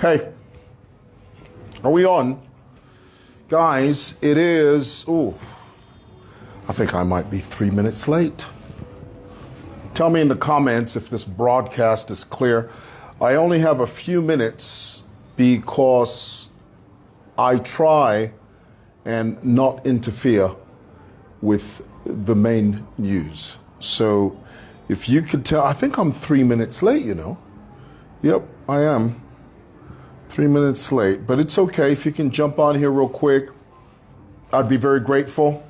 Hey, are we on? Guys, it is, I think I might be 3 minutes late. Tell me in the comments if this broadcast is clear. I only have a few minutes because I try and not interfere with the main news. So if you could tell, I think I'm 3 minutes late, you know. Yep, I am 3 minutes late, but it's okay. If you can jump on here real quick, I'd be very grateful.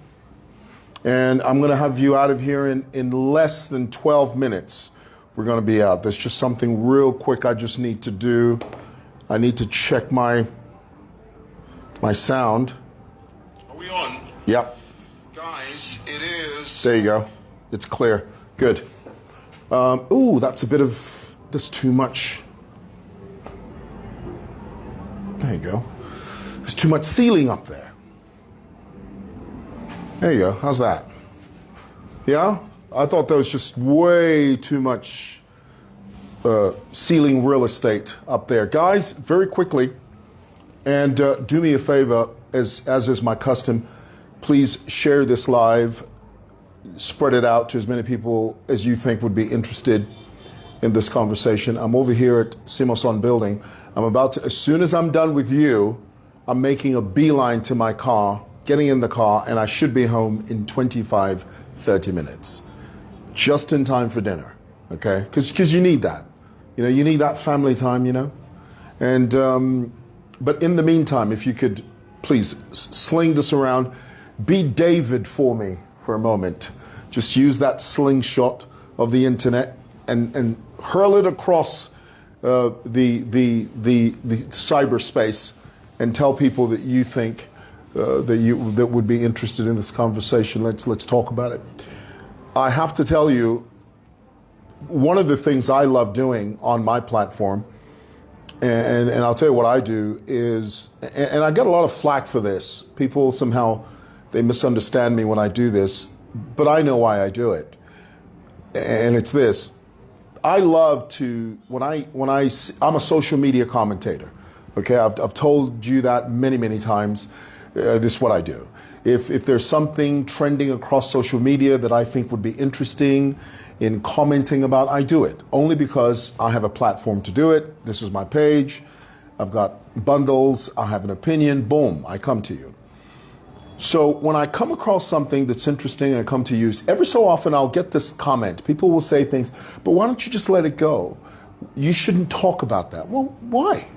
And I'm gonna have you out of here in less than 12 minutes. We're gonna be out. There's just something real quick I just need to do. I need to check my sound. Are we on? Yep. Guys, it is. There you go. It's clear. Good. That's too much. There you go. There's too much ceiling up there. There you go. How's that? Yeah? I thought there was just way too much ceiling real estate up there. Guys, very quickly, and do me a favor, as is my custom, please share this live, spread it out to as many people as you think would be interested in this conversation. I'm over here at Simoson Building. I'm about to, as soon as I'm done with you, I'm making a beeline to my car, getting in the car, and I should be home in 25, 30 minutes. Just in time for dinner, okay? Because you need that. You know, you need that family time, you know? And, but in the meantime, if you could please sling this around, be David for me for a moment. Just use that slingshot of the internet and hurl it across the cyberspace and tell people that you think that would be interested in this conversation. Let's talk about it. I have to tell you, one of the things I love doing on my platform, and I'll tell you what I do is, and I get a lot of flack for this. People somehow, they misunderstand me when I do this, but I know why I do it. And it's this. I love to, I'm a social media commentator. Okay, I've told you that many times. This is what I do. If there's something trending across social media that I think would be interesting in commenting about, I do it. Only because I have a platform to do it. This is my page. I've got bundles. I have an opinion. Boom, I come to you. So when I come across something that's interesting and I come to use, every so often I'll get this comment. People will say things, but why don't you just let it go? You shouldn't talk about that. Well, why?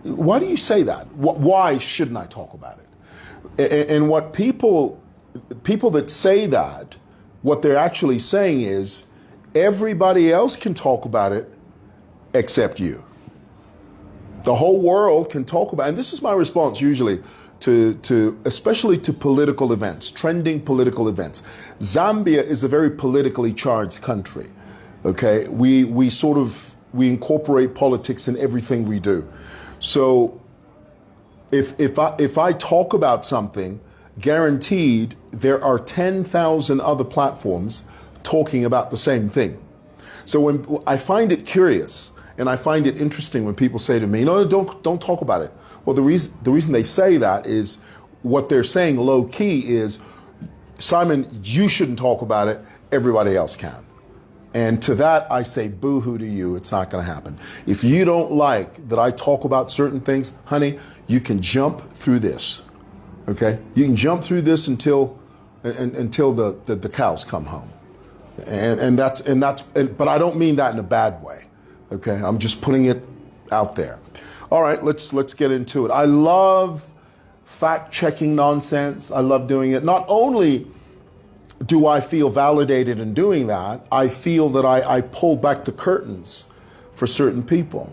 Why do you say that? Why shouldn't I talk about it? And what people that say that, what they're actually saying is, everybody else can talk about it except you. The whole world can talk about it. And this is my response usually to especially to political events, trending political events. Zambia is a very politically charged country. Okay, we incorporate politics in everything we do. So if I talk about something, guaranteed there are 10,000 other platforms talking about the same thing. So when I find it curious and I find it interesting when people say to me, no, don't talk about it. Well, the reason they say that is what they're saying low key is, Simon, you shouldn't talk about it, everybody else can. And to that, I say, boo-hoo to you, it's not gonna happen. If you don't like that I talk about certain things, honey, you can jump through this, okay? You can jump through this until the cows come home. But I don't mean that in a bad way, okay? I'm just putting it out there. All right, let's get into it. I love fact-checking nonsense. I love doing it. Not only do I feel validated in doing that, I feel that I pull back the curtains for certain people.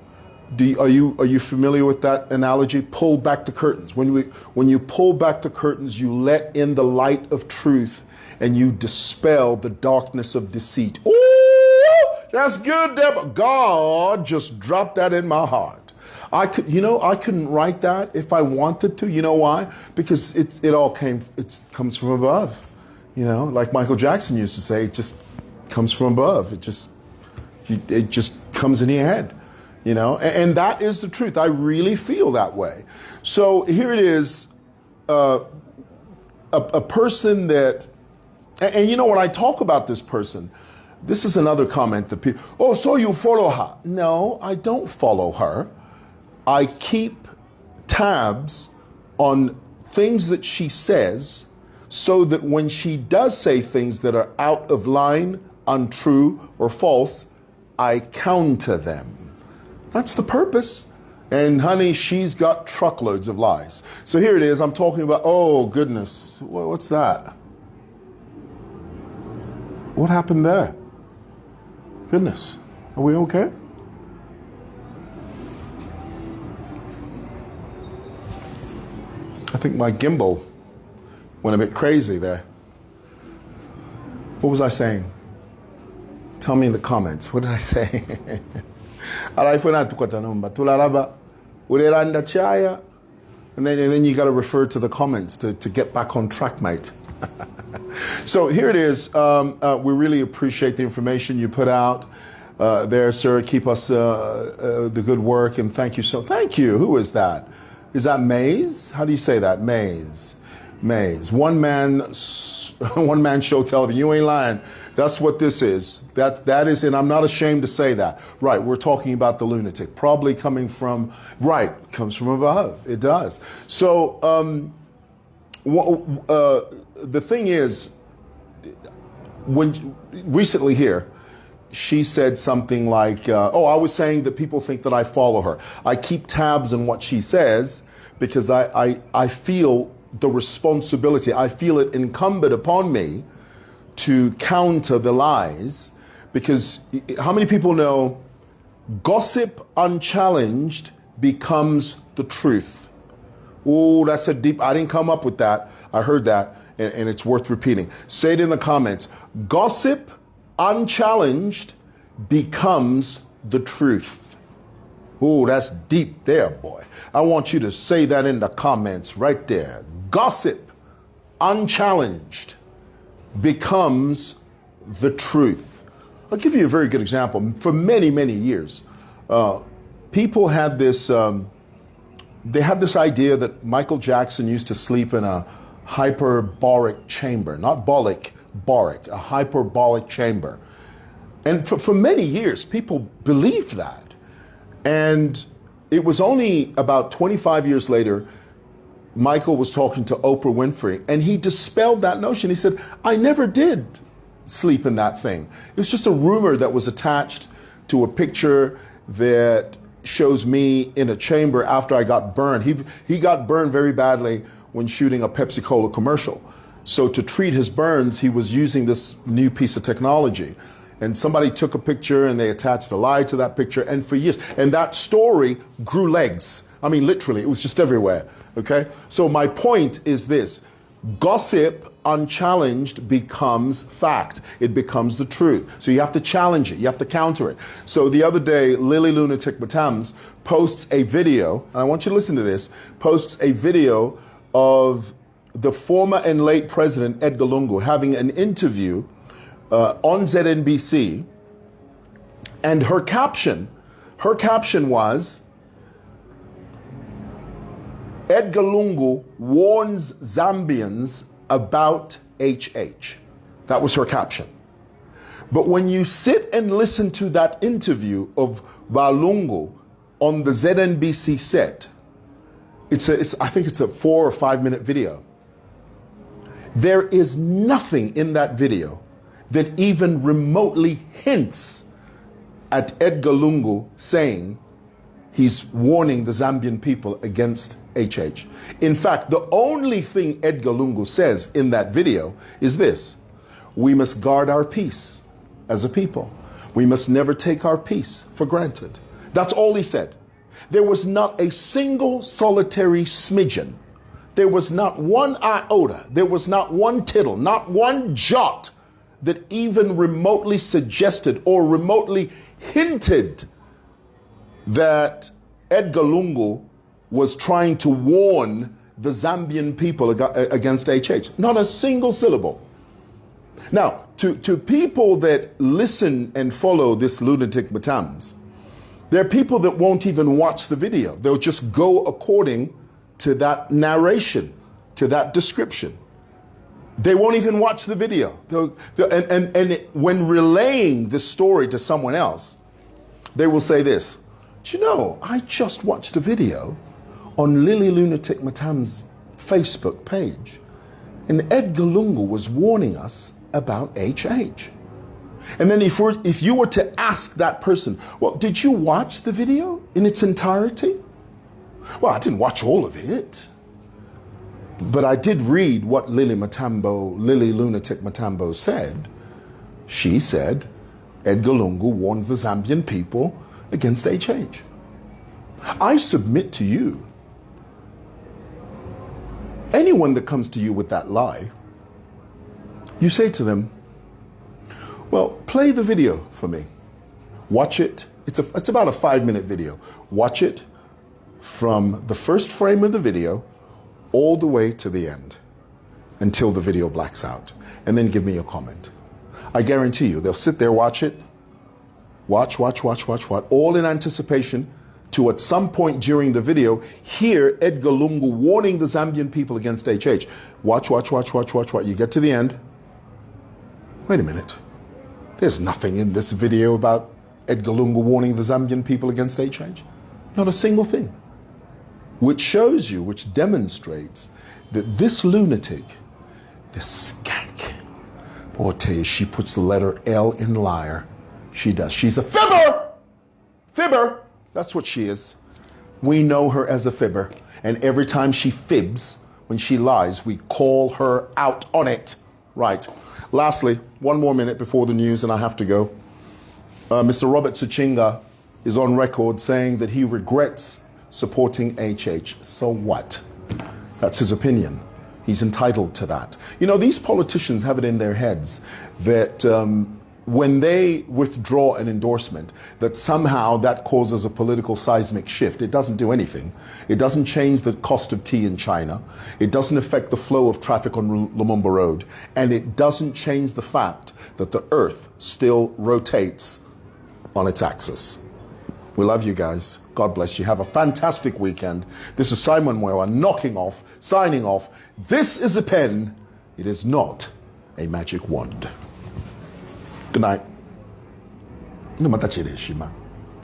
Are you familiar with that analogy? Pull back the curtains. When you pull back the curtains, you let in the light of truth and you dispel the darkness of deceit. Ooh, that's good, Deb. God just dropped that in my heart. I couldn't write that if I wanted to. You know why? Because it comes from above. You know, like Michael Jackson used to say, it just comes from above. It just comes in your head. you know, and that is the truth. I really feel that way. So here it is, a person that, and you know, when I talk about this person, this is another comment that people, oh, so you follow her. No, I don't follow her. I keep tabs on things that she says so that when she does say things that are out of line, untrue, or false, I counter them. That's the purpose. And honey, she's got truckloads of lies. So here it is, I'm talking about, oh goodness, what's that? What happened there? Goodness, are we okay? I think my gimbal went a bit crazy there. What was I saying? Tell me in the comments, what did I say? And then you got to refer to the comments to get back on track, mate. So here it is. We really appreciate the information you put out there, sir. Keep us the good work, and thank you. Thank you. Who is that? Is that Maze? How do you say that? Maze. One man show television. You ain't lying. That's what this is. That is, and I'm not ashamed to say that. Right, we're talking about the lunatic. Probably coming from, right, comes from above. It does. So the thing is, when recently here, she said something like, oh, I was saying that people think that I follow her. I keep tabs on what she says because I feel the responsibility. I feel it incumbent upon me to counter the lies, because how many people know gossip unchallenged becomes the truth? Oh, that's a deep, I didn't come up with that. I heard that, and it's worth repeating. Say it in the comments. Gossip unchallenged becomes the truth. Oh, that's deep there, boy. I want you to say that in the comments right there. Gossip unchallenged becomes the truth. I'll give you a very good example. For many, many years, people had this, they had this idea that Michael Jackson used to sleep in a hyperbaric chamber, not baric, a hyperbaric chamber. And for many years, people believed that. And it was only about 25 years later, Michael was talking to Oprah Winfrey, and he dispelled that notion. He said, I never did sleep in that thing. It was just a rumor that was attached to a picture that shows me in a chamber after I got burned. He got burned very badly when shooting a Pepsi Cola commercial. So to treat his burns, he was using this new piece of technology. And somebody took a picture and they attached a lie to that picture, and for years. And that story grew legs. I mean, literally, it was just everywhere. Okay? So my point is this. Gossip unchallenged becomes fact. It becomes the truth. So you have to challenge it. You have to counter it. So the other day, Lily Lunatic Mutamz posts a video, and I want you to listen to this, posts a video of the former and late president, Edgar Lungu, having an interview on ZNBC, and her caption was, Edgar Lungu warns Zambians about HH. That was her caption. But when you sit and listen to that interview of Balungu on the ZNBC set, I think it's a 4 or 5 minute video. There is nothing in that video that even remotely hints at Edgar Lungu saying he's warning the Zambian people against HH. In fact, the only thing Edgar Lungu says in that video is this: we must guard our peace as a people. We must never take our peace for granted. That's all he said. There was not a single solitary smidgen. There was not one iota. There was not one tittle, not one jot that even remotely suggested or remotely hinted that Edgar Lungu was trying to warn the Zambian people against HH. Not a single syllable. Now, to people that listen and follow this lunatic Mutamz, There are people that won't even watch the video. They'll just go according to that narration, to that description. They won't even watch the video. When relaying this story to someone else, they will say this, do you know, I just watched a video on Lily Lunatic Mutamz's Facebook page, and Edgar Lungu was warning us about HH. And then if you were to ask that person, well, did you watch the video in its entirety? Well, I didn't watch all of it, but I did read what Lily Lunatic Mutambo said. She said, Edgar Lungu warns the Zambian people against HH. I submit to you, anyone that comes to you with that lie, you say to them, well, play the video for me. Watch it. It's about a 5-minute video. Watch it from the first frame of the video all the way to the end until the video blacks out. And then give me your comment. I guarantee you, they'll sit there, watch it. Watch, all in anticipation to at some point during the video, hear Edgar Lungu warning the Zambian people against HH. Watch. You get to the end. Wait a minute. There's nothing in this video about Edgar Lungu warning the Zambian people against HH. Not a single thing. Which shows you, which demonstrates that this lunatic, this skank, boy, I tell you, she puts the letter L in liar. She does. She's a fibber! Fibber! That's what she is. We know her as a fibber. And every time she fibs, when she lies, we call her out on it. Right. Lastly, one more minute before the news and I have to go. Mr. Robert Suchinga is on record saying that he regrets supporting HH. So what? That's his opinion. He's entitled to that. You know, these politicians have it in their heads that when they withdraw an endorsement, that somehow that causes a political seismic shift. It doesn't do anything. It doesn't change the cost of tea in China. It doesn't affect the flow of traffic on Lumumba Road. And it doesn't change the fact that the earth still rotates on its axis. We love you guys. God bless you. Have a fantastic weekend. This is Simon Mwewa signing off. This is a pen. It is not a magic wand. Good night.